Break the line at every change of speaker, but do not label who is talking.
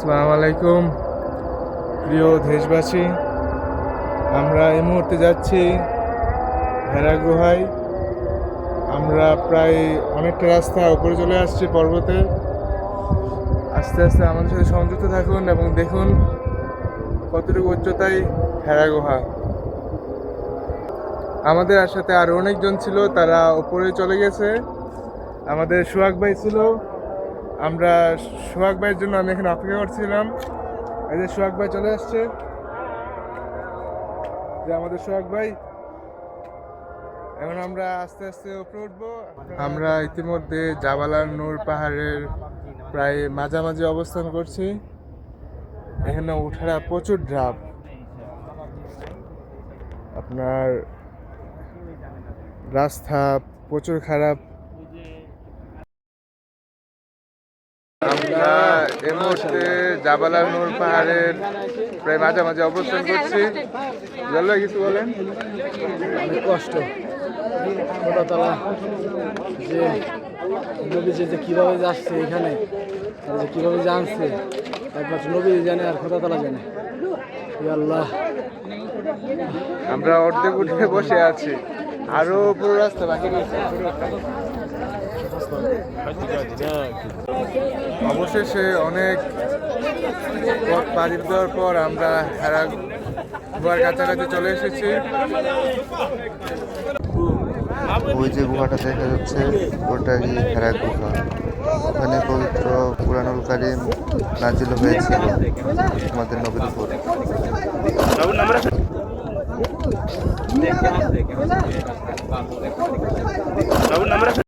আসসালামু আলাইকুম প্রিয় দেশবাসী, আমরা এই মুহূর্তে যাচ্ছি হেরা গুহায়। আমরা প্রায় অনেকটা রাস্তা উপরে চলে আসছি পর্বতে। আস্তে আস্তে আমাদের সাথে সংযুক্ত থাকুন এবং দেখুন কতটুকু উচ্চতায় হেরা গুহা। আমাদের সাথে আরো অনেকজন ছিল, তারা উপরে চলে গেছে। আমাদের সোহাগ ভাই ছিল, আমরা সোহাগ ভাইয়ের জন্য আমি এখানে অপেক্ষা করছিলাম। এই যে সোহাগ ভাই চলে আসছে, যে আমাদের সোহাগ ভাই। এখন আমরা আস্তে আস্তে উপরে উঠবো। আমরা ইতিমধ্যে জাবালার নূর পাহাড়ের প্রায় মাঝামাঝি অবস্থান করছি। এখানে ওঠাটা প্রচুর ড্রাপ, আপনার রাস্তা প্রচুর খারাপ। আমরা এই মুহূর্তে জাবালার নূর পাহাড়ের প্রায় মাঝামাঝি অবস্থান করছি। জাল্লা কিছু বলেন?
অনেক কষ্ট, খোদাতলা যে নবী যে কীভাবে যাচ্ছে এখানে, যে কীভাবে জানছে একমাত্র নবী জানে আর খোদাতলা জানে। আল্লাহ,
আমরা অর্ধেক উঠে বসে আছি, আরো পুরো রাস্তা বাকি রয়েছে। অবশেষে অনেক পথ পাড়ি দেওয়ার পর আমরা হেরা গুহার কাছাকাছি চলে এসেছি।
ওই যে গুহাটা দেখা যাচ্ছে ওটাই হেরা গুহা। ওখানে পবিত্র কুরআনুল কারীম নাজিল হয়েছিল আমাদের নবীর উপর।